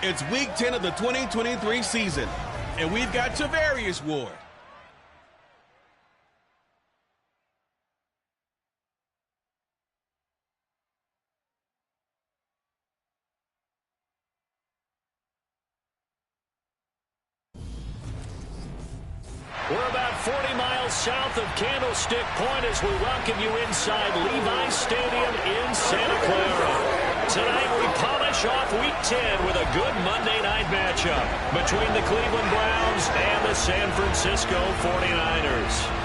It's Week 10 of the 2023 season, and we've got Javarius Ward. We're about 40 miles south of Candlestick Point as we welcome you inside Levi's Stadium in Santa Clara. Tonight we polish off Week 10 with a good Monday night matchup between the Cleveland Browns and the San Francisco 49ers.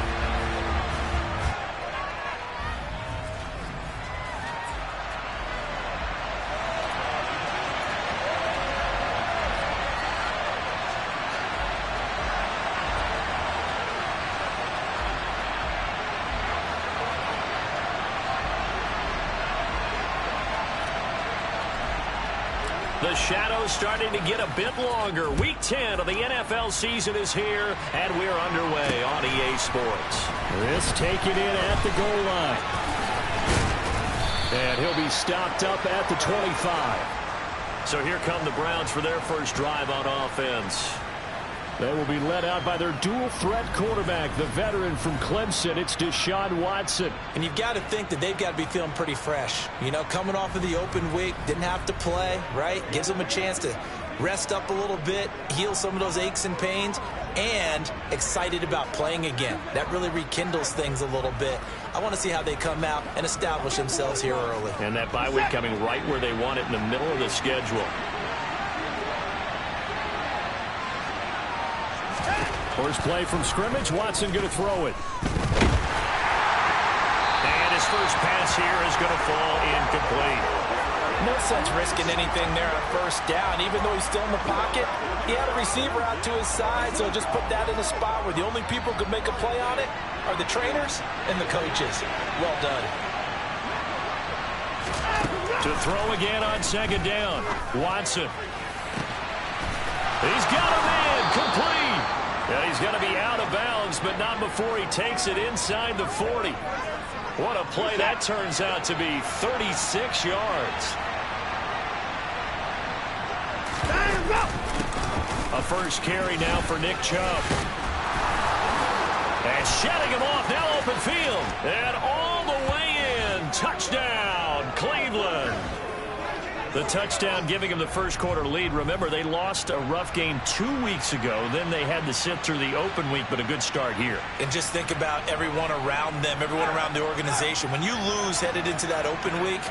The shadow's starting to get a bit longer. Week 10 of the NFL season is here, and we're underway on EA Sports. This taken in at the goal line. And he'll be stopped up at the 25. So here come the Browns for their first drive on offense. They will be led out by their dual-threat quarterback, the veteran from Clemson. It's Deshaun Watson. And you've got to think that they've got to be feeling pretty fresh. You know, coming off of the open week, didn't have to play, right? Gives them a chance to rest up a little bit, heal some of those aches and pains, and excited about playing again. That really rekindles things a little bit. I want to see how they come out and establish themselves here early. And that bye week coming right where they want it in the middle of the schedule. First play from scrimmage, Watson going to throw it. And his first pass here is going to fall incomplete. No sense risking anything there on first down. Even though he's still in the pocket, he had a receiver out to his side, so just put that in a spot where the only people who could make a play on it are the trainers and the coaches. Well done. To throw again on second down. Watson. He's got a man complete. Yeah, he's going to be out of bounds, but not before he takes it inside the 40. What a play that turns out to be, 36 yards. A first carry now for Nick Chubb. And shutting him off, now open field. And all the way in, touchdown, Cleveland. The touchdown giving him the first quarter lead. Remember, they lost a rough game 2 weeks ago. Then they had to sit through the open week, but a good start here. And just think about everyone around them, everyone around the organization. When you lose headed into that open week,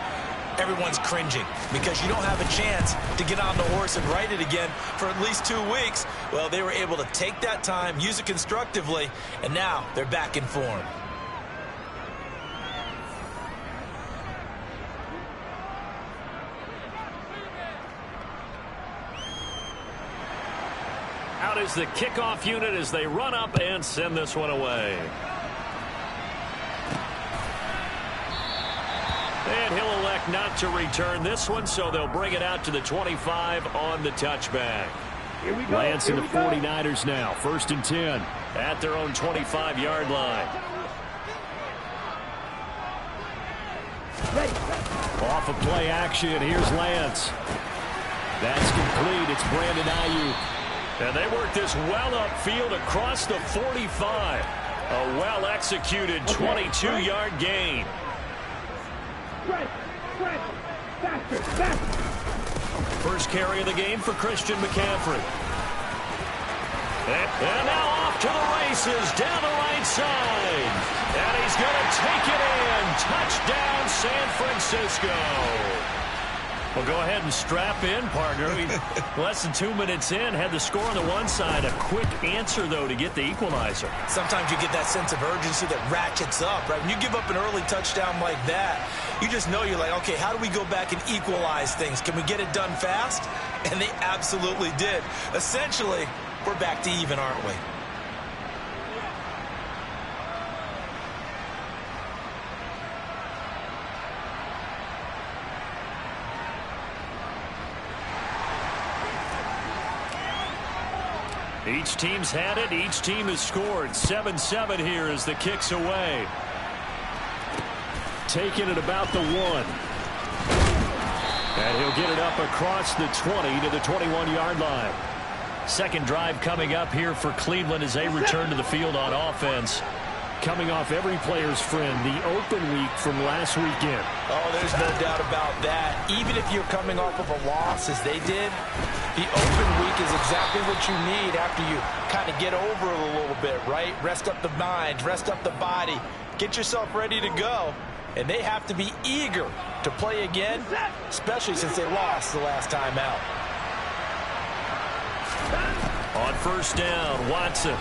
everyone's cringing because you don't have a chance to get on the horse and ride it again for at least 2 weeks. Well, they were able to take that time, use it constructively, and now they're back in form. Out is the kickoff unit as they run up and send this one away. And he'll elect not to return this one, so they'll bring it out to the 25 on the touchback. Here we go. Lance and the 49ers now, 1st and 10. At their own 25-yard line. Off of play action, here's Lance. That's complete, it's Brandon Ayuk. And they work this well upfield across the 45. A well-executed 22-yard gain. First carry of the game for Christian McCaffrey. And now off to the races down the right side. And he's going to take it in. Touchdown, San Francisco. Well, go ahead and strap in, partner. Less than 2 minutes in, had the score on the one side. A quick answer, though, to get the equalizer. Sometimes you get that sense of urgency that ratchets up, right? When you give up an early touchdown like that, you just know you're like, okay, how do we go back and equalize things? Can we get it done fast? And they absolutely did. Essentially, we're back to even, aren't we? Each team's had it. Each team has scored. 7-7 here as the kick's away. Taking it about the 1. And he'll get it up across the 20 to the 21-yard line. Second drive coming up here for Cleveland as they return to the field on offense. Coming off every player's friend, the open week from last weekend. Oh, there's no doubt about that. Even if you're coming off of a loss as they did, the open week is exactly what you need after you kind of get over it a little bit, right? Rest up the mind, rest up the body, get yourself ready to go. And they have to be eager to play again, especially since they lost the last time out. On first down, Watson.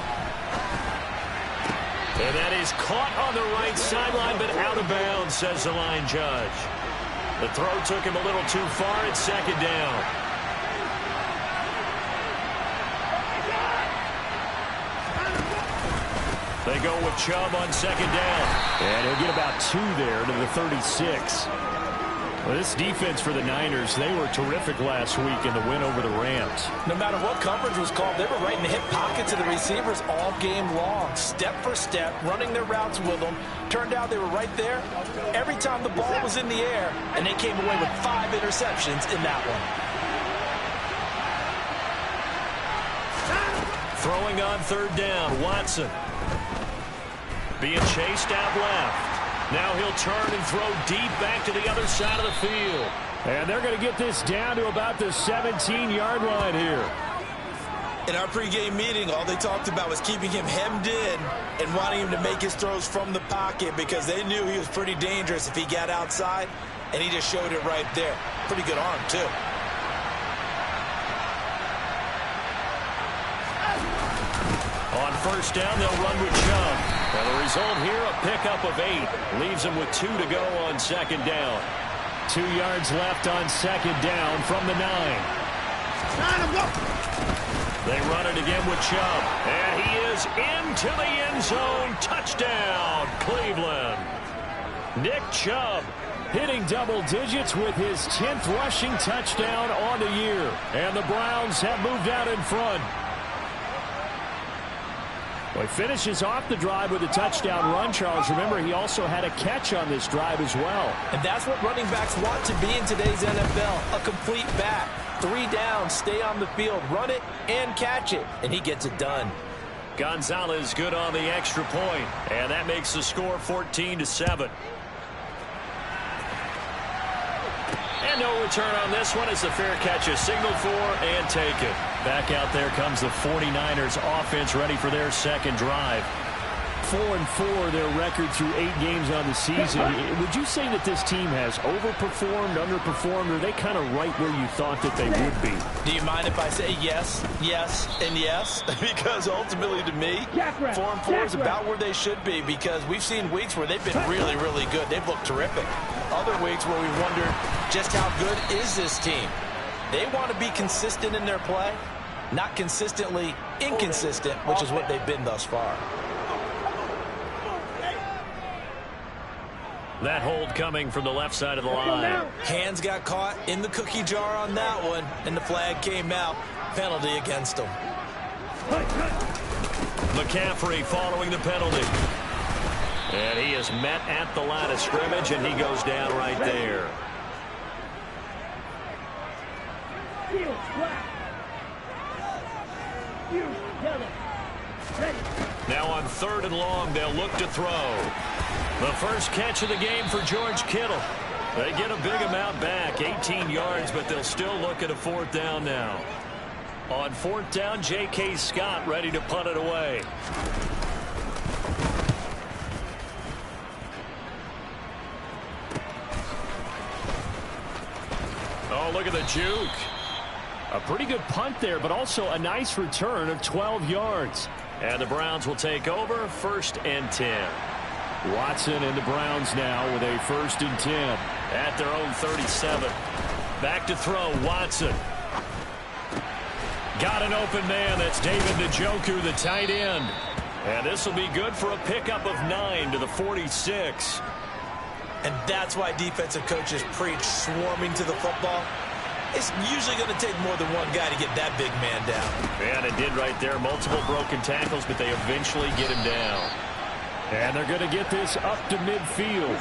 And that is caught on the right sideline, but out of bounds, says the line judge. The throw took him a little too far. It's second down. They go with Chubb on second down. And he'll get about 2 there to the 36. Well, this defense for the Niners, they were terrific last week in the win over the Rams. No matter what coverage was called, they were right in the hip pockets of the receivers all game long. Step for step, running their routes with them. Turned out they were right there every time the ball was in the air, and they came away with 5 interceptions in that one. Throwing on third down, Watson. Being chased out left. Now he'll turn and throw deep back to the other side of the field. And they're going to get this down to about the 17-yard line here. In our pregame meeting, all they talked about was keeping him hemmed in and wanting him to make his throws from the pocket because they knew he was pretty dangerous if he got outside, and he just showed it right there. Pretty good arm, too. On first down, they'll run with Chubb. And the result here, a pickup of 8. Leaves them with 2 to go on second down. 2 yards left on second down from the 9. They run it again with Chubb. And he is into the end zone. Touchdown, Cleveland. Nick Chubb hitting double digits with his 10th rushing touchdown on the year. And the Browns have moved out in front. Well, he finishes off the drive with a touchdown run, Charles. Remember, he also had a catch on this drive as well. And that's what running backs want to be in today's NFL, a complete back. 3 downs, stay on the field, run it, and catch it. And he gets it done. Gonzalez good on the extra point, and that makes the score 14-7. And no return on this one as the fair catch is signaled for and taken. Back out there comes the 49ers offense ready for their second drive. 4-4 their record through 8 games on the season. Would you say that this team has overperformed, underperformed, or are they kind of right where you thought that they would be? Do you mind if I say yes, yes, and yes? Because ultimately to me, 4-4 is about where they should be because we've seen weeks where they've been really, really good. They've looked terrific. Other weeks where we wondered just how good is this team. They want to be consistent in their play, not consistently inconsistent, which is what they've been thus far. That hold coming from the left side of the line. Hands got caught in the cookie jar on that one, and the flag came out. Penalty against them. McCaffrey following the penalty. And he is met at the line of scrimmage, and he goes down right there. Now on 3rd and long, they'll look to throw. The first catch of the game for George Kittle. They get a big amount back, 18 yards, but they'll still look at a 4th down now. On 4th down, J.K. Scott ready to punt it away. Oh, look at the juke. A pretty good punt there, but also a nice return of 12 yards. And the Browns will take over 1st and 10. Watson and the Browns now with a 1st and 10 at their own 37. Back to throw, Watson. Got an open man. That's David Njoku, the tight end. And this will be good for a pickup of 9 to the 46. And that's why defensive coaches preach swarming to the football. It's usually going to take more than one guy to get that big man down. And it did right there. Multiple broken tackles, but they eventually get him down. And they're going to get this up to midfield.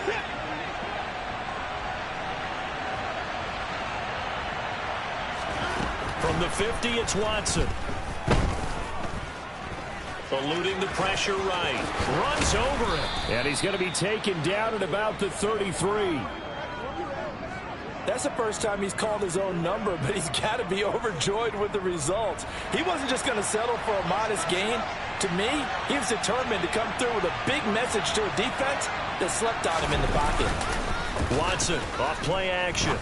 the 50, it's Watson. Eluding the pressure right. Runs over him. And he's going to be taken down at about the 33. That's the first time he's called his own number, but he's got to be overjoyed with the results. He wasn't just going to settle for a modest gain. To me, he was determined to come through with a big message to a defense that slept on him in the pocket. Watson off play action.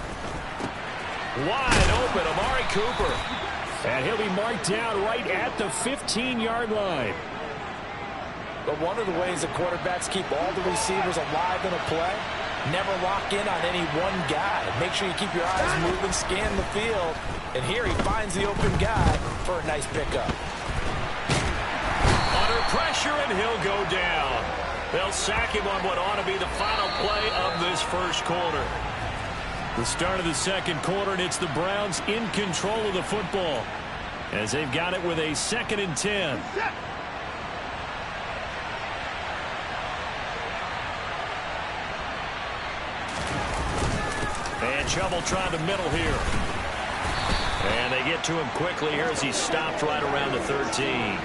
Wide open, Amari Cooper. And he'll be marked down right at the 15-yard line. But one of the ways the quarterbacks keep all the receivers alive in a play, never lock in on any one guy. Make sure you keep your eyes moving, scan the field. And here he finds the open guy for a nice pickup. Under pressure, and he'll go down. They'll sack him on what ought to be the final play of this first quarter. The start of the second quarter, and it's the Browns in control of the football as they've got it with a 2nd and 10. And trouble trying to middle here. And they get to him quickly here as he's stopped right around the 13.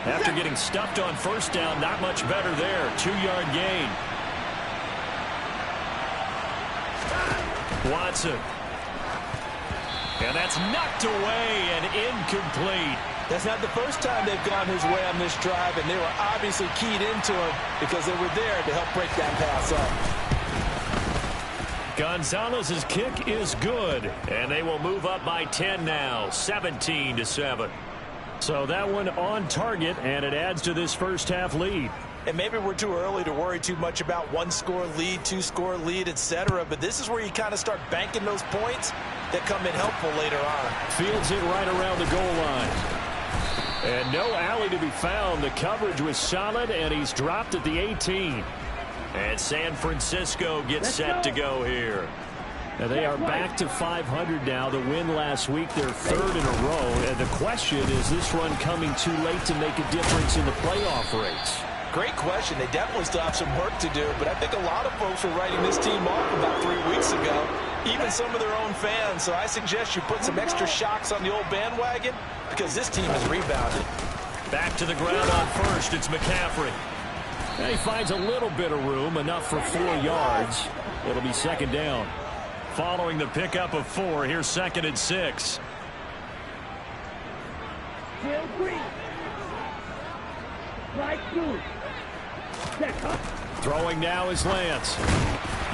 After getting stuffed on first down, not much better there. 2-yard gain. Watson. And that's knocked away and incomplete. That's not the first time they've gone his way on this drive, and they were obviously keyed into him because they were there to help break that pass up. Gonzalez's kick is good, and they will move up by 10 now, 17-7. So that one on target, and it adds to this first half lead. And maybe we're too early to worry too much about 1-score lead, 2-score lead, etc. But this is where you kind of start banking those points that come in helpful later on. Fields it right around the goal line. And no alley to be found. The coverage was solid, and he's dropped at the 18. And San Francisco gets set to go here. Now they are back to 500 now. The win last week, their 3rd in a row. And the question is this run coming too late to make a difference in the playoff race? Great question. They definitely still have some work to do, but I think a lot of folks were writing this team off about 3 weeks ago, even some of their own fans. So I suggest you put some extra shocks on the old bandwagon because this team has rebounded. Back to the ground on first. It's McCaffrey. And he finds a little bit of room, enough for 4 yards. It'll be 2nd down. Following the pickup of 4, here's 2nd and 6. Throwing now is Lance.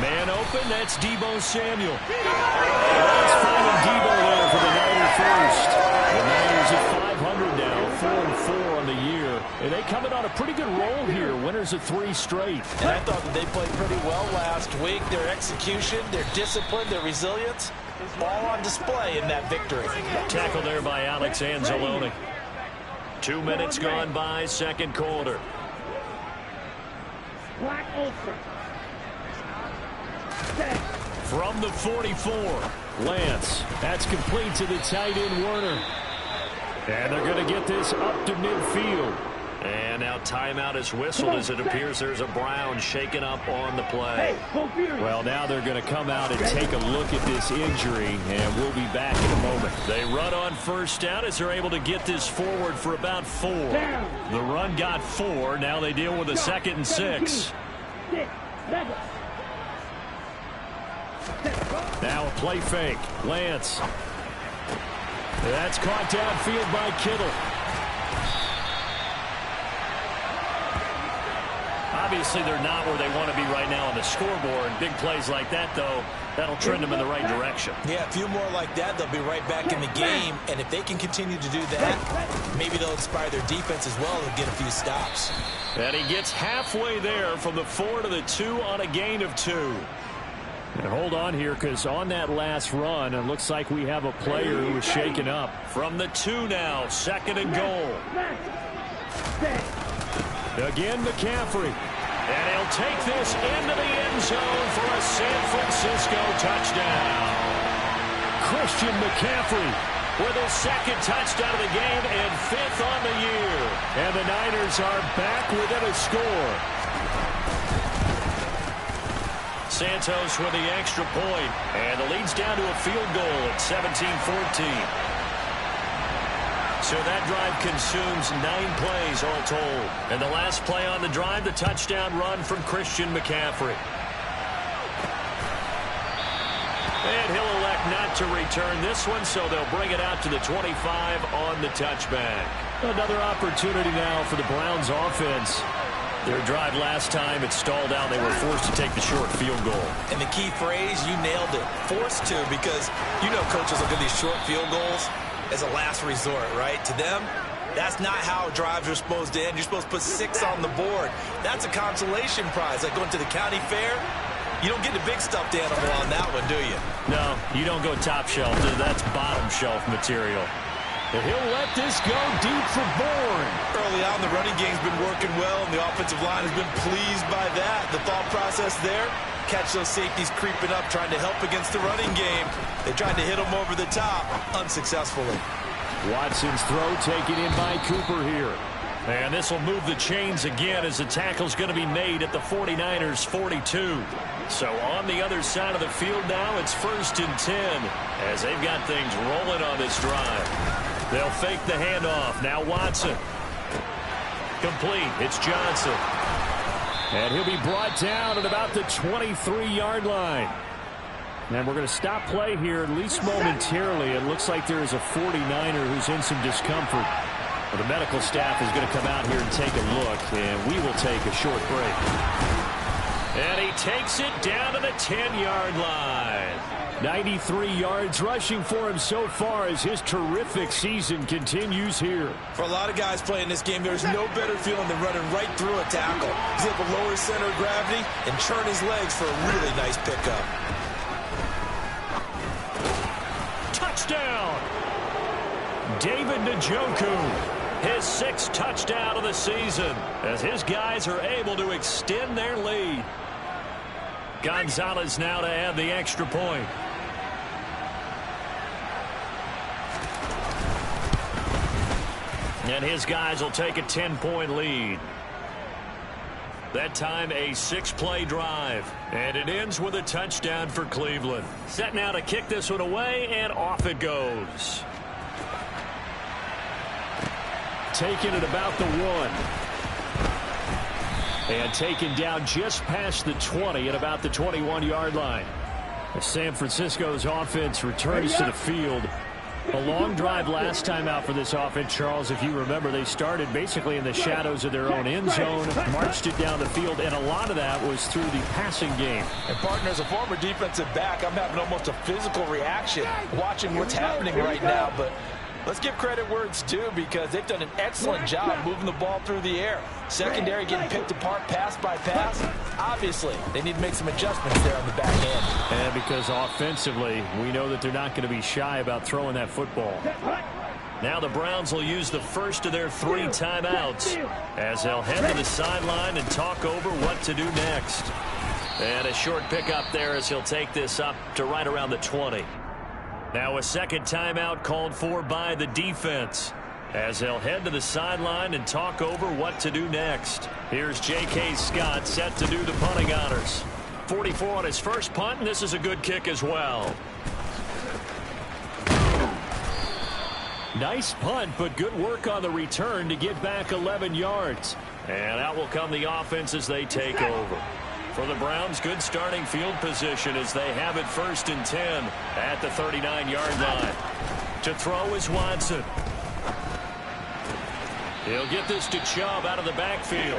Man open, that's Deebo Samuel. Lance finding Deebo there for the Niners first. The Niners at 500 now, 4-4 on the year. And they coming on a pretty good roll here, winners of 3 straight. And I thought that they played pretty well last week. Their execution, their discipline, their resilience, all on display in that victory. Tackle there by Alex Anzalone. 2 minutes gone by, second quarter. From the 44, Lance. That's complete to the tight end, Werner. And they're going to get this up to midfield. And now timeout is whistled as it appears there's a Brown shaken up on the play. Well, now they're going to come out and take a look at this injury, and we'll be back in a moment. They run on first down as they're able to get this forward for about 4. The run got 4. Now they deal with a 2nd and 6. Now a play fake. Lance. That's caught downfield by Kittle. Obviously, they're not where they want to be right now on the scoreboard. Big plays like that, though, that'll trend them in the right direction. Yeah, a few more like that, they'll be right back in the game. And if they can continue to do that, maybe they'll inspire their defense as well and get a few stops. And he gets halfway there from the 4 to the 2 on a gain of 2. And hold on here, because on that last run, it looks like we have a player who was shaken up. From the 2 now, 2nd and goal. Again, McCaffrey. And he'll take this into the end zone for a San Francisco touchdown. Christian McCaffrey with his 2nd touchdown of the game and 5th on the year. And the Niners are back within a score. Santos with the extra point. And the lead's down to a field goal at 17-14. So that drive consumes 9 plays all told. And the last play on the drive, the touchdown run from Christian McCaffrey. And he'll elect not to return this one, so they'll bring it out to the 25 on the touchback. Another opportunity now for the Browns offense. Their drive last time, it stalled out. They were forced to take the short field goal. And the key phrase, you nailed it, forced to, because you know coaches look at these short field goals as a last resort, right? To them, that's not how drives are supposed to end. You're supposed to put 6 on the board. That's a consolation prize, like going to the county fair. You don't get the big stuffed animal on that one, do you? No, you don't go top shelf. That's bottom shelf material. And he'll let this go deep for Bourne. Early on, the running game's been working well, and the offensive line has been pleased by that. The thought process there, catch those safeties creeping up, trying to help against the running game. They tried to hit them over the top, unsuccessfully. Watson's throw taken in by Cooper here. And this will move the chains again as the tackle's going to be made at the 49ers' 42. So on the other side of the field now, it's 1st and 10 as they've got things rolling on this drive. They'll fake the handoff. Now Watson. Complete. It's Johnson. And he'll be brought down at about the 23-yard line. And we're going to stop play here, at least momentarily. It looks like there is a 49er who's in some discomfort. Well, the medical staff is going to come out here and take a look, and we will take a short break. And he takes it down to the 10-yard line. 93 yards rushing for him so far as his terrific season continues here. For a lot of guys playing this game, there's no better feeling than running right through a tackle. He's able to lower his center of gravity and churn his legs for a really nice pickup. Touchdown! David Njoku. His 6th touchdown of the season as his guys are able to extend their lead. Gonzalez now to add the extra point. And his guys will take a 10-point lead. That time a 6-play drive. And it ends with a touchdown for Cleveland. Set now to kick this one away, and off it goes. Taken at about the 1. And taken down just past the 20 at about the 21-yard line. San Francisco's offense returns to the field. A long drive last time out for this offense, Charles. If you remember, they started basically in the shadows of their own end zone, marched it down the field, and a lot of that was through the passing game. And, partner, as a former defensive back, I'm having almost a physical reaction watching what's happening right now. But let's give credit where it's due, because they've done an excellent job moving the ball through the air. Secondary getting picked apart pass by pass. Obviously, they need to make some adjustments there on the back end. And because offensively, we know that they're not going to be shy about throwing that football. Now the Browns will use the first of their 3 timeouts as they'll head to the sideline and talk over what to do next. And a short pickup there as he'll take this up to right around the 20. Now a second timeout called for by the defense as they'll head to the sideline and talk over what to do next. Here's J.K. Scott set to do the punting honors. 44 on his first punt, and this is a good kick as well. Nice punt, but good work on the return to get back 11 yards. And out will come the offense as they take over. For the Browns, good starting field position as they have it 1st and 10 at the 39-yard line. To throw is Watson. He'll get this to Chubb out of the backfield.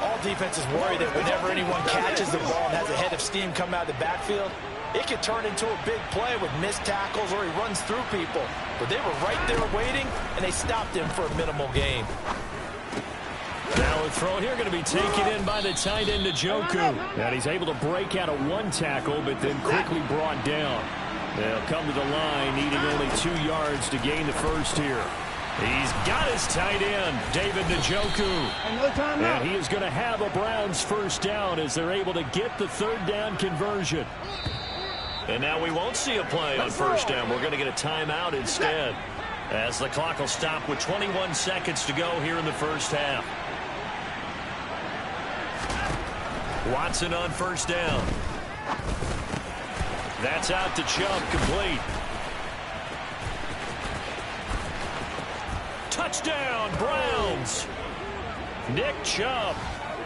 All defenses worry that whenever anyone catches the ball and has a head of steam come out of the backfield, it could turn into a big play with missed tackles or he runs through people. But they were right there waiting, and they stopped him for a minimal gain. Now a throw here going to be taken in by the tight end Njoku. And he's able to break out of 1 tackle, but then quickly brought down. They'll come to the line, needing only 2 yards to gain the first here. He's got his tight end, David Njoku. And he is going to have a Browns first down as they're able to get the 3rd down conversion. And now we won't see a play on first down. We're going to get a timeout instead, as the clock will stop with 21 seconds to go here in the first half. Watson on first down. That's out to Chubb, complete. Touchdown, Browns. Nick Chubb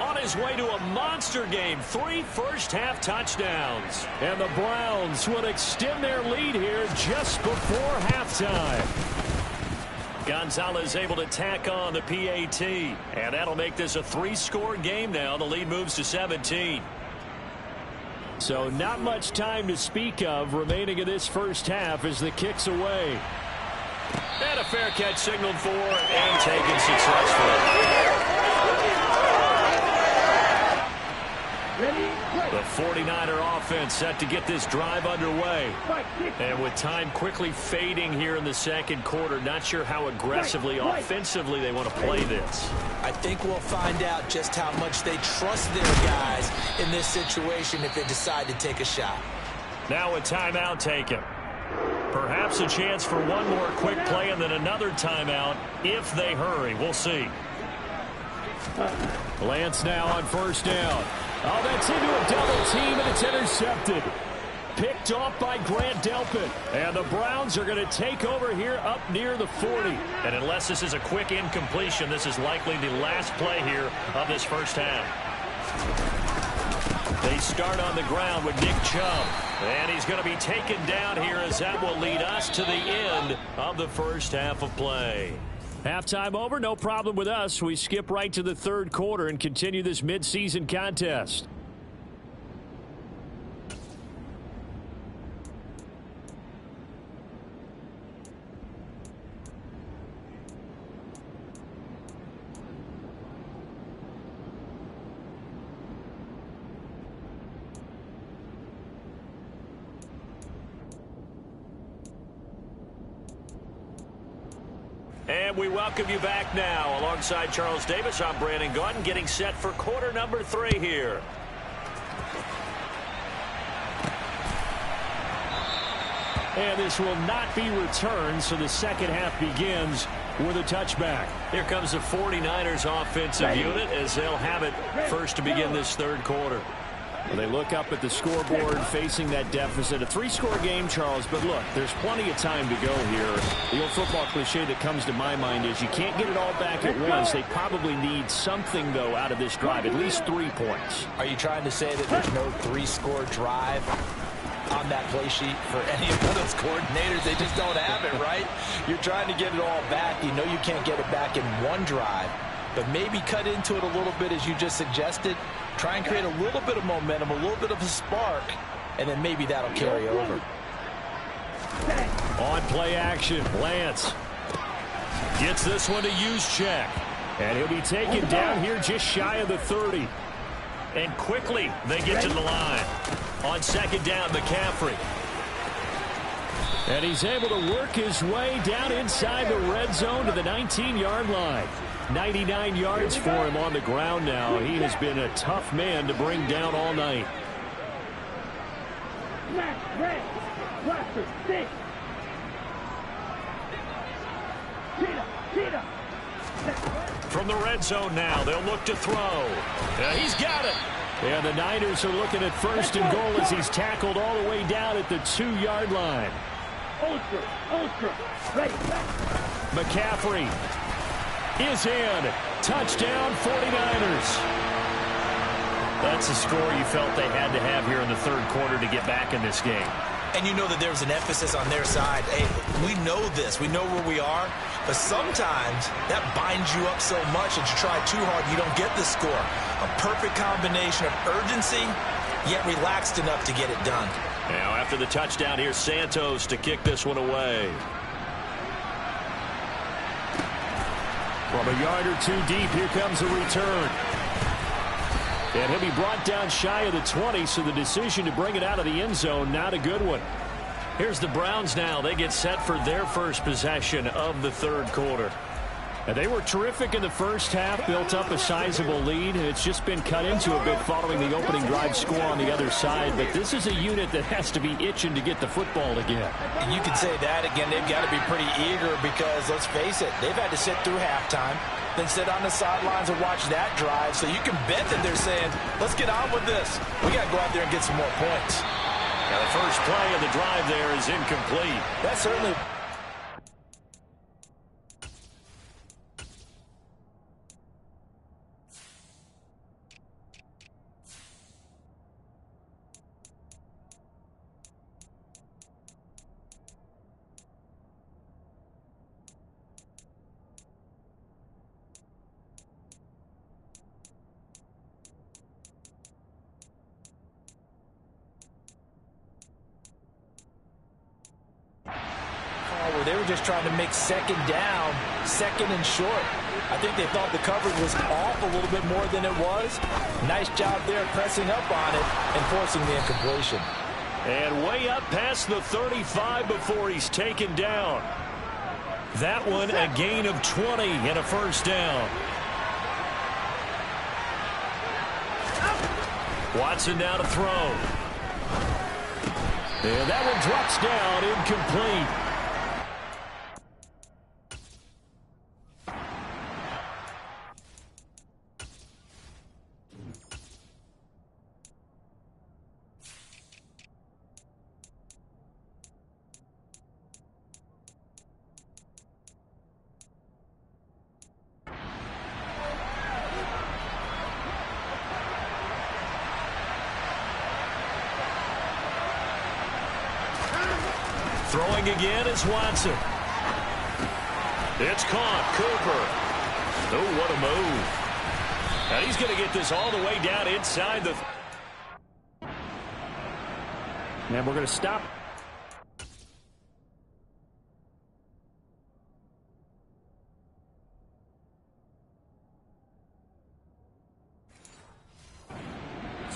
on his way to a monster game. 3 first-half touchdowns. And the Browns will extend their lead here just before halftime. Gonzalez able to tack on the PAT. And that'll make this a 3-score game now. The lead moves to 17. So not much time to speak of remaining in this first half as the kick's away. And a fair catch signaled for and taken successfully. The 49er offense set to get this drive underway. And with time quickly fading here in the second quarter, not sure how aggressively, offensively they want to play this. I think we'll find out just how much they trust their guys in this situation if they decide to take a shot. Now a timeout taken. Perhaps a chance for one more quick play and then another timeout if they hurry. We'll see. Lance now on first down. Oh, that's into a double team, and it's intercepted. Picked off by Grant Delpit. And the Browns are going to take over here up near the 40. And unless this is a quick incompletion, this is likely the last play here of this first half. They start on the ground with Nick Chubb. And he's going to be taken down here as that will lead us to the end of the first half of play. Halftime over, no problem with us. We skip right to the third quarter and continue this midseason contest. And we welcome you back now. Alongside Charles Davis, I'm Brandon Gaudin, getting set for quarter number 3 here. And this will not be returned, so the second half begins with a touchback. Here comes the 49ers offensive unit as they'll have it first to begin this third quarter. Well, they look up at the scoreboard facing that deficit. A 3-score game, Charles, but look, there's plenty of time to go here. The old football cliche that comes to my mind is you can't get it all back at once. They probably need something, though, out of this drive, at least 3 points. Are you trying to say that there's no 3-score drive on that play sheet for any of those coordinators? They just don't have it, right? You're trying to get it all back. You know you can't get it back in one drive, but maybe cut into it a little bit as you just suggested. Try and create a little bit of momentum, a little bit of a spark, and then maybe that'll carry over. On play action, Lance gets this one to use check. And he'll be taken down here just shy of the 30. And quickly they get to the line. On second down, McCaffrey. And he's able to work his way down inside the red zone to the 19-yard line. 99 yards for him on the ground now. He has been a tough man to bring down all night. From the red zone now, they'll look to throw. He's got it. And the Niners are looking at first and goal as he's tackled all the way down at the 2-yard line. McCaffrey is in. Touchdown, 49ers. That's a score you felt they had to have here in the third quarter to get back in this game. And you know that there's an emphasis on their side. Hey, we know this. We know where we are. But sometimes that binds you up so much that you try too hard, you don't get the score. A perfect combination of urgency, yet relaxed enough to get it done. Now after the touchdown, here's Santos to kick this one away. From a yard or two deep, here comes a return. And he'll be brought down shy of the 20, so the decision to bring it out of the end zone, not a good one. Here's the Browns now. They get set for their first possession of the third quarter. And they were terrific in the first half, built up a sizable lead. It's just been cut into a bit following the opening drive score on the other side. But this is a unit that has to be itching to get the football again. And you can say that again. They've got to be pretty eager because, let's face it, they've had to sit through halftime, then sit on the sidelines and watch that drive. So you can bet that they're saying, let's get on with this. We got to go out there and get some more points. Now the first play of the drive there is incomplete. That's certainly... were just trying to make second down, second and short. I think they thought the coverage was off a little bit more than it was. Nice job there pressing up on it and forcing the incompletion. And way up past the 35 before he's taken down. That one a gain of 20 and a first down. Watson now to throw. And that one drops down, incomplete. Throwing again is Watson. It's caught. Cooper. Oh, what a move. And he's going to get this all the way down inside the... And we're going to stop.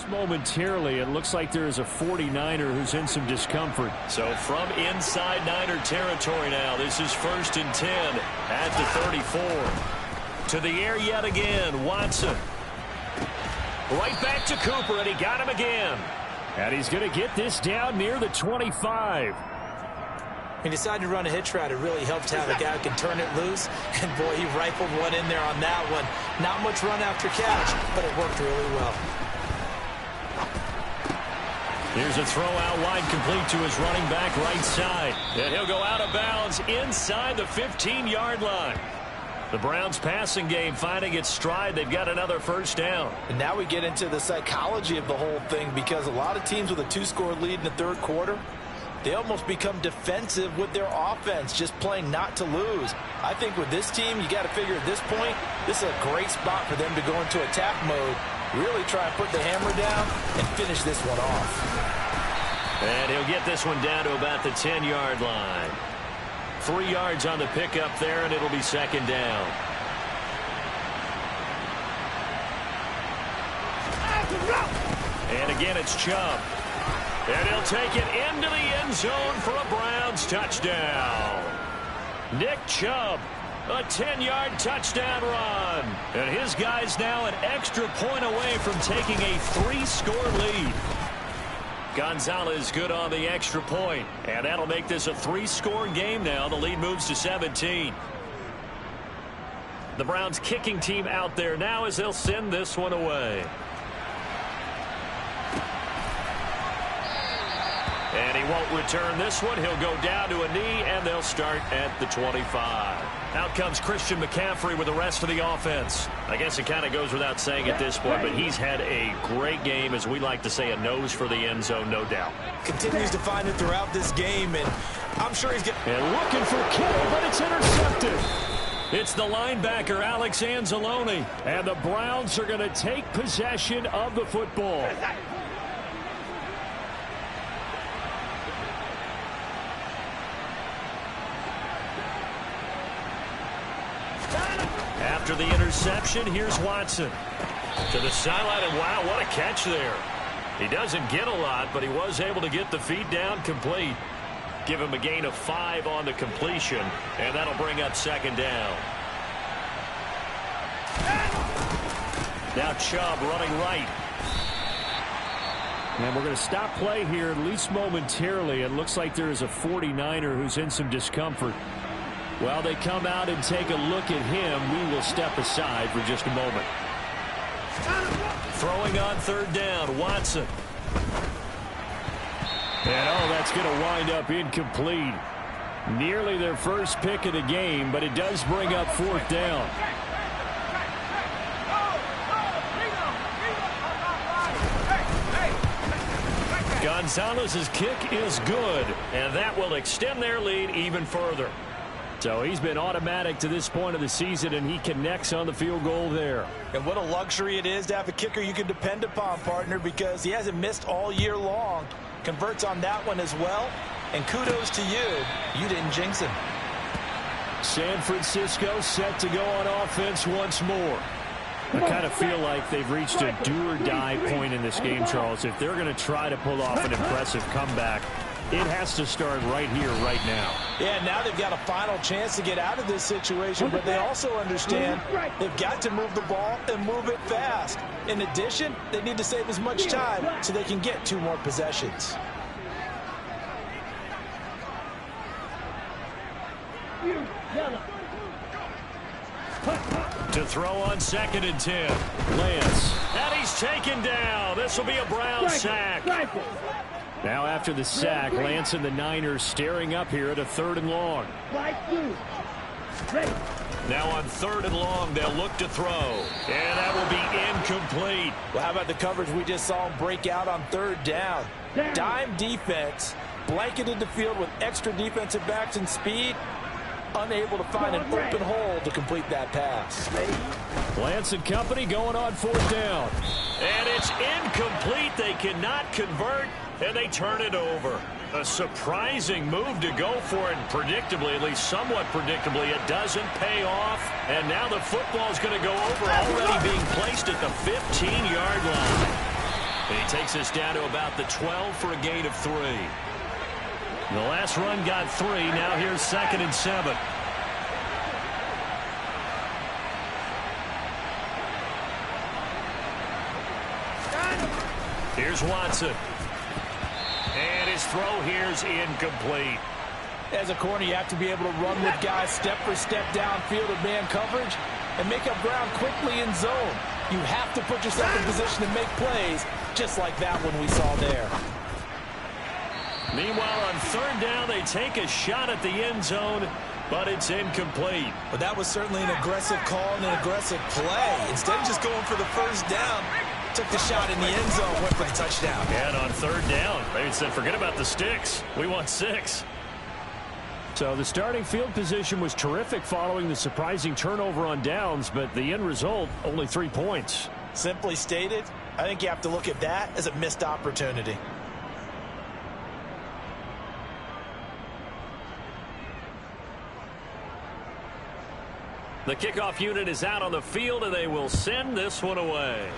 Momentarily, it looks like there is a 49er who's in some discomfort. So from inside Niner territory now, this is 1st and 10 at the 34. To the air yet again, Watson. Right back to Cooper, and he got him again. And he's going to get this down near the 25. He decided to run a hitch route. It really helped to have a guy who can turn it loose. And, boy, he rifled one in there on that one. Not much run after catch, but it worked really well. Here's a throw out wide, complete to his running back right side. And he'll go out of bounds inside the 15-yard line. The Browns passing game finding its stride. They've got another first down. And now we get into the psychology of the whole thing, because a lot of teams with a 2-score lead in the third quarter, they almost become defensive with their offense, just playing not to lose. I think with this team, you got to figure at this point, this is a great spot for them to go into attack mode, really try and put the hammer down and finish this one off. And he'll get this one down to about the 10-yard line. 3 yards on the pickup there, and it'll be second down. And again, it's Chubb. And he'll take it into the end zone for a Browns touchdown. Nick Chubb, a 10-yard touchdown run. And his guy's now an extra point away from taking a 3-score lead. Gonzalez good on the extra point. And that'll make this a 3-score game now. The lead moves to 17. The Browns kicking team out there now as they'll send this one away. And he won't return this one. He'll go down to a knee, and they'll start at the 25. Out comes Christian McCaffrey with the rest of the offense. I guess it kind of goes without saying at this point, but he's had a great game, as we like to say, a nose for the end zone, no doubt. Continues to find it throughout this game, and I'm sure he's getting... And looking for Kittle, but it's intercepted. It's the linebacker, Alex Anzalone. And the Browns are going to take possession of the football. After the interception, here's Watson. To the sideline, and wow, what a catch there. He doesn't get a lot, but he was able to get the feet down complete. Give him a gain of 5 on the completion, and that'll bring up second down. Now Chubb running right. And we're going to stop play here, at least momentarily. It looks like there is a 49er who's in some discomfort. While they come out and take a look at him, we will step aside for just a moment. Throwing on third down, Watson. And oh, that's going to wind up incomplete. Nearly their first pick of the game, but it does bring up fourth down. Gonzalez's kick is good, and that will extend their lead even further. So he's been automatic to this point of the season, and he connects on the field goal there. And what a luxury it is to have a kicker you can depend upon, partner, because he hasn't missed all year long. Converts on that one as well, and kudos to you. You didn't jinx him. San Francisco set to go on offense once more. I kind of feel like they've reached a do-or-die point in this game, Charles. If they're going to try to pull off an impressive comeback, it has to start right here, right now. Yeah, now they've got a final chance to get out of this situation, but they also understand they've got to move the ball and move it fast. In addition, they need to save as much time so they can get 2 more possessions. To throw on 2nd and 10. Lance. And he's taken down. This will be a Brown sack. Now after the sack, Lance and the Niners staring up here at a 3rd and long. Now on 3rd and long, they'll look to throw. And that will be incomplete. Well, how about the coverage we just saw him break out on 3rd down? Dime defense, blanketed the field with extra defensive backs and speed, unable to find an open hole to complete that pass. Lance and company going on 4th down. And it's incomplete. They cannot convert, and they turn it over. A surprising move to go for it, and predictably, at least somewhat predictably, it doesn't pay off. And now the football's going to go over, already being placed at the 15-yard line. And he takes us down to about the 12 for a gain of 3. The last run got 3. Now here's 2nd and 7. Here's Watson. And his throw here's incomplete. As a corner, you have to be able to run with guys step for step downfield of man coverage and make up ground quickly in zone. You have to put yourself in position to make plays, just like that one we saw there. Meanwhile, on 3rd down, they take a shot at the end zone, but it's incomplete. But that was certainly an aggressive call and an aggressive play. Instead of just going for the 1st down, took the shot in the end zone, went for the touchdown. And on 3rd down, they said, forget about the sticks. We want 6. So the starting field position was terrific following the surprising turnover on downs, but the end result, only 3 points. Simply stated, I think you have to look at that as a missed opportunity. The kickoff unit is out on the field, and they will send this one away.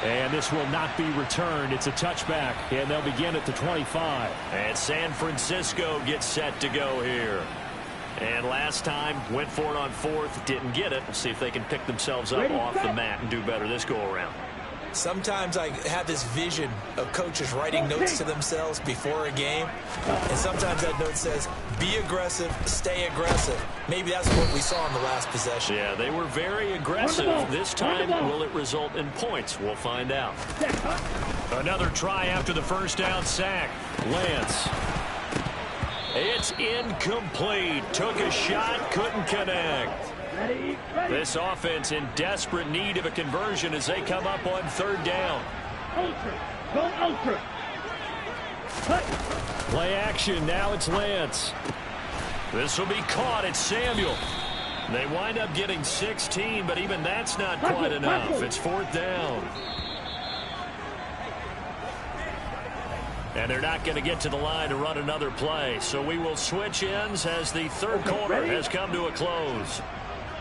And this will not be returned. It's a touchback, and they'll begin at the 25. And San Francisco gets set to go here. And last time, went for it on 4th, didn't get it. We'll see if they can pick themselves up off the mat and do better this go-around. Sometimes I have this vision of coaches writing notes to themselves before a game, and sometimes that note says, be aggressive, stay aggressive. Maybe that's what we saw in the last possession. Yeah, they were very aggressive. This time, will it result in points? We'll find out. Another try after the 1st down sack. Lance. It's incomplete. Took a shot, couldn't connect. This offense in desperate need of a conversion as they come up on 3rd down. Play action. Now it's Lance. This will be caught. It's Samuel. They wind up getting 16, but even that's not quite enough. It's 4th down. And they're not going to get to the line to run another play. So we will switch ends as the 3rd quarter has come to a close.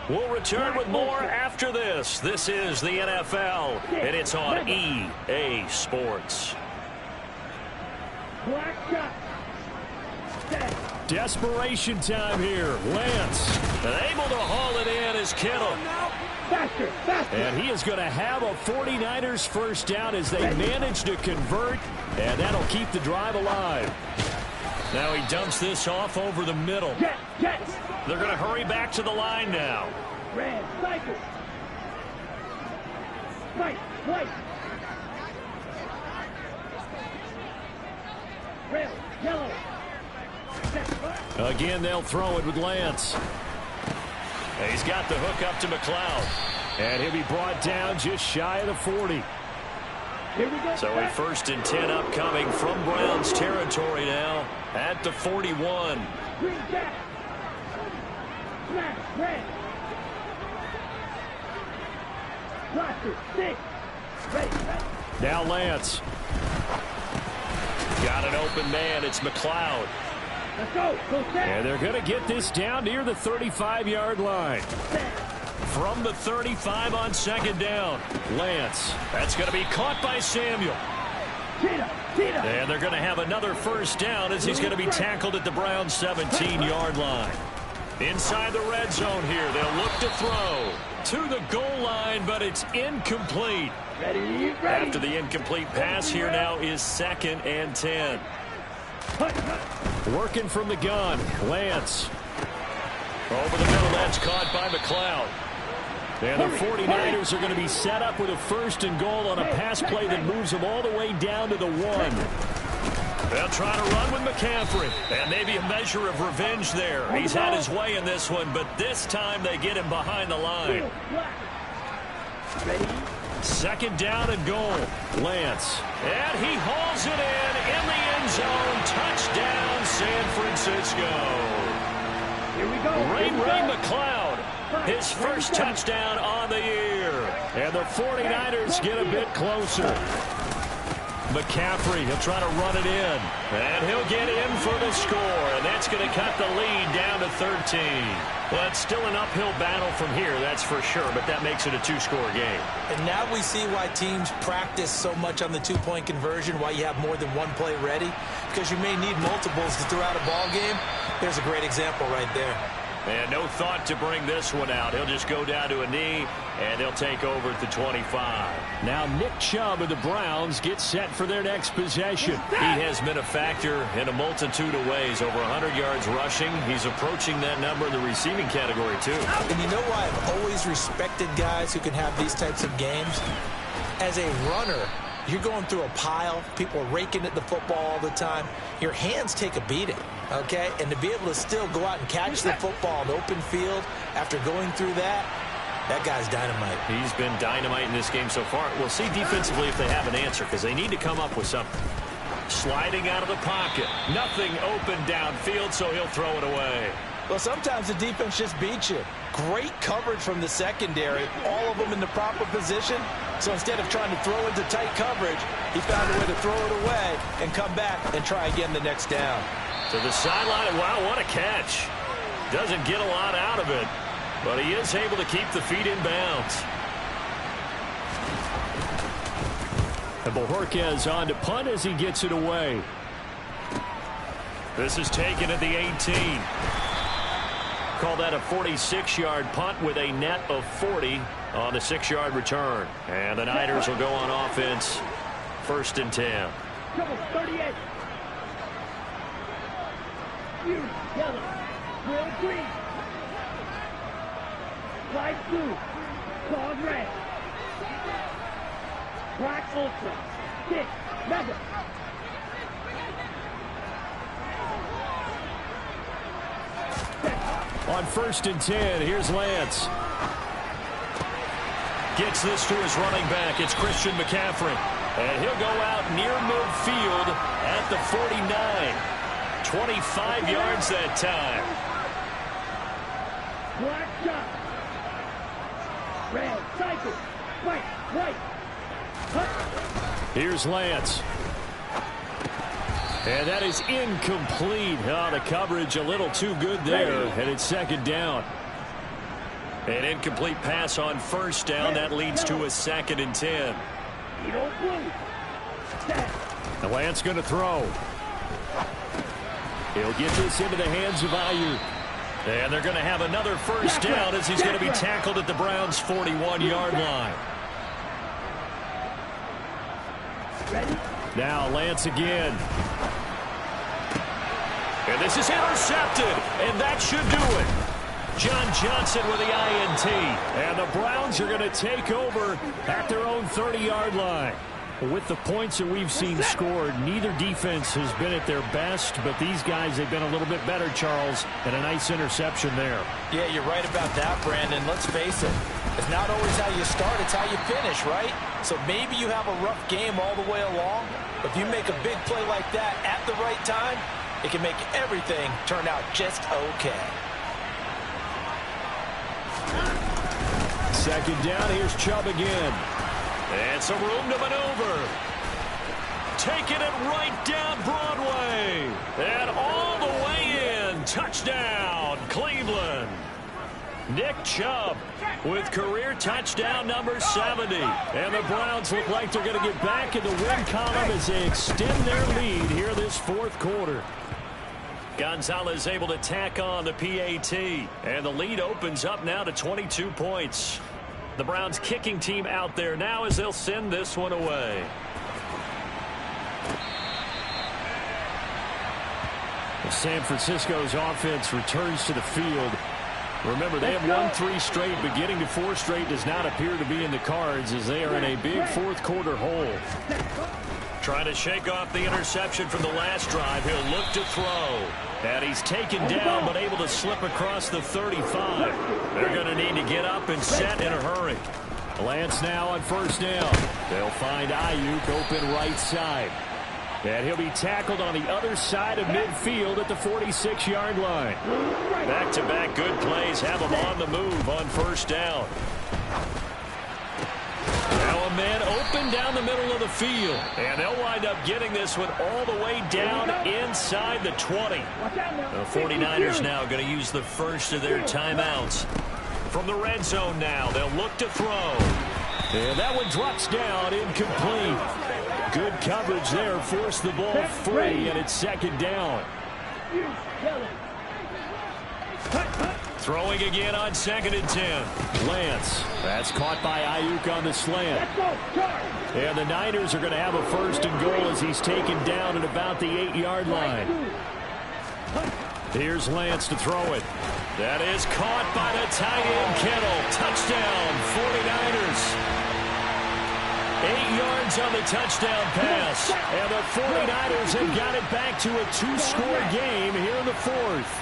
We'll return with more after this. This is the NFL, and it's on EA Sports. Desperation time here. Lance. And able to haul it in is Kittle. And he is going to have a 49ers 1st down as they manage to convert, and that'll keep the drive alive. Now he dumps this off over the middle. They're going to hurry back to the line now. Red, cycle. White. Red, yellow. Again, they'll throw it with Lance. He's got the hook up to McLeod. And he'll be brought down just shy of the 40. Here we go. So a 1st and 10 upcoming from Browns territory now at the 41. Green jack. Smash, red. Blaster, 6. Ready. Now Lance. Got an open man. It's McLeod. Let's go. Go set. And they're going to get this down near the 35-yard line. From the 35 on second down. Lance. That's going to be caught by Samuel. And they're going to have another first down as he's going to be tackled at the Browns' 17-yard line. Inside the red zone here. They'll look to throw to the goal line, but it's incomplete. Ready. After the incomplete pass, here now is 2nd and 10. Working from the gun. Lance. Over the middle, that's caught by McLeod. And the 49ers are going to be set up with a 1st and goal on a pass play that moves them all the way down to the 1. They'll try to run with McCaffrey. And maybe a measure of revenge there. He's had his way in this one, but this time they get him behind the line. 2nd down and goal. Lance. And he hauls it in the end zone. Touchdown, San Francisco. Here we go. Ray McLeod. His first touchdown on the year. And the 49ers get a bit closer. McCaffrey, he'll try to run it in. And he'll get in for the score. And that's going to cut the lead down to 13. Well, it's still an uphill battle from here, that's for sure. But that makes it a 2-score game. And now we see why teams practice so much on the 2-point conversion, why you have more than one play ready. Because you may need multiples to throw out a ball game. There's a great example right there. And no thought to bring this one out. He'll just go down to a knee, and they'll take over at the 25. Now Nick Chubb of the Browns gets set for their next possession. He has been a factor in a multitude of ways. Over 100 yards rushing. He's approaching that number in the receiving category, too. And you know why I've always respected guys who can have these types of games? As a runner, you're going through a pile. People are raking at the football all the time. Your hands take a beating, okay? And to be able to still go out and catch the football in open field after going through that, that guy's dynamite. He's been dynamite in this game so far. We'll see defensively if they have an answer because they need to come up with something. Sliding out of the pocket. Nothing open downfield, so he'll throw it away. Well, sometimes the defense just beats you. Great coverage from the secondary, all of them in the proper position. So instead of trying to throw into tight coverage, he found a way to throw it away and come back and try again the next down. To the sideline. Wow, what a catch. Doesn't get a lot out of it, but he is able to keep the feet in bounds. And Bojorquez on to punt as he gets it away. This is taken at the 18. Call that a 46-yard punt with a net of 40 on the 6-yard return. And the Niners will go on offense. 1st and 10. Trouble 38. Blue, yellow, grill green. Light blue, claws red. Black ultra, stick, mega. On 1st and 10, here's Lance. Gets this to his running back. It's Christian McCaffrey. And he'll go out near midfield at the 49. 25 yards that time. Black shot. Red, cycle. White. Hut. Here's Lance. And that is incomplete. Oh, the coverage a little too good there. And it's 2nd down. An incomplete pass on 1st down. That leads to a 2nd and 10. And Lance going to throw. He'll get this into the hands of Ayuk. And they're going to have another first down as he's going to be tackled at the Browns' 41-yard line. Now Lance again. And this is intercepted, and that should do it. John Johnson with the INT. And the Browns are going to take over at their own 30-yard line. With the points that we've seen scored, neither defense has been at their best, but these guys, they've been a little bit better, Charles, and a nice interception there. Yeah, you're right about that, Brandon. Let's face it. It's not always how you start, it's how you finish, right? So maybe you have a rough game all the way along, but if you make a big play like that at the right time, it can make everything turn out just okay. 2nd down, here's Chubb again. And some room to maneuver. taking it right down Broadway. And all the way in. Touchdown, Cleveland. Nick Chubb with career touchdown number 70. And the Browns look like they're going to get back in the win column as they extend their lead here this fourth quarter. Gonzalez able to tack on the PAT. And the lead opens up now to 22 points. The Browns kicking team out there now as they'll send this one away. San Francisco's offense returns to the field. Remember, they have won 3 straight, but getting to 4 straight does not appear to be in the cards as they are in a big fourth quarter hole. Trying to shake off the interception from the last drive. He'll look to throw. And he's taken down, but able to slip across the 35. They're going to need to get up and set in a hurry. Lance now on first down. They'll find Ayuk open right side. And he'll be tackled on the other side of midfield at the 46-yard line. Back-to-back good plays have him on the move on first down. Now a man open down the middle of the field. And they'll wind up getting this one all the way down inside the 20. The 49ers now going to use the first of their timeouts. From the red zone now, they'll look to throw. And that one drops down, incomplete. Good coverage there, forced the ball free, and it's second down. Throwing again on 2nd and 10. Lance, that's caught by Ayuk on the slant. And the Niners are going to have a first and goal as he's taken down at about the 8-yard line. Here's Lance to throw it. That is caught by the tight end Kittle. Touchdown, 49ers. 8 yards on the touchdown pass. And the 49ers have got it back to a 2-score game here in the fourth.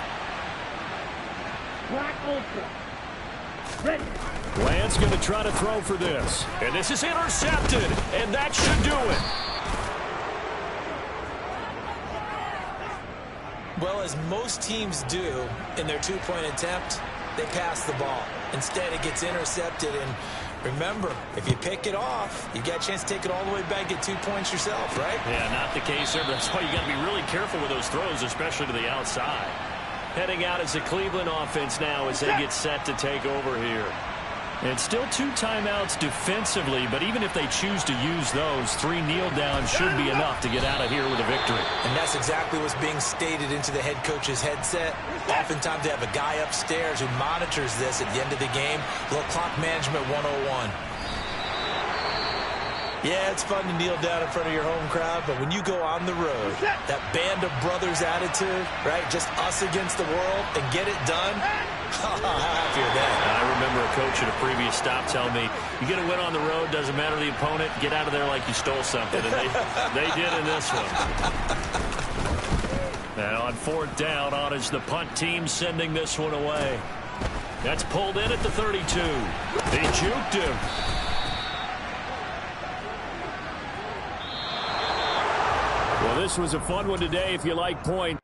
Lance going to try to throw for this. And this is intercepted. And that should do it. Well, as most teams do in their 2-point attempt, they pass the ball. Instead, it gets intercepted. And remember, if you pick it off, you got a chance to take it all the way back, get 2 points yourself, right? Yeah, not the case there. That's why you got to be really careful with those throws, especially to the outside. Heading out as the Cleveland offense now as they get set to take over here. And still 2 timeouts defensively, but even if they choose to use those, 3 kneel downs should be enough to get out of here with a victory. And that's exactly what's being stated into the head coach's headset. Oftentimes they have a guy upstairs who monitors this at the end of the game. A little clock management 101. Yeah, it's fun to kneel down in front of your home crowd, but when you go on the road, that band of brothers attitude, right, just us against the world and get it done, how happy are that? I remember a coach at a previous stop telling me, you get a win on the road, doesn't matter the opponent, get out of there like you stole something, and they did in this one. Now on 4th down, on is the punt team sending this one away. That's pulled in at the 32. They juked him. Well, this was a fun one today if you like points.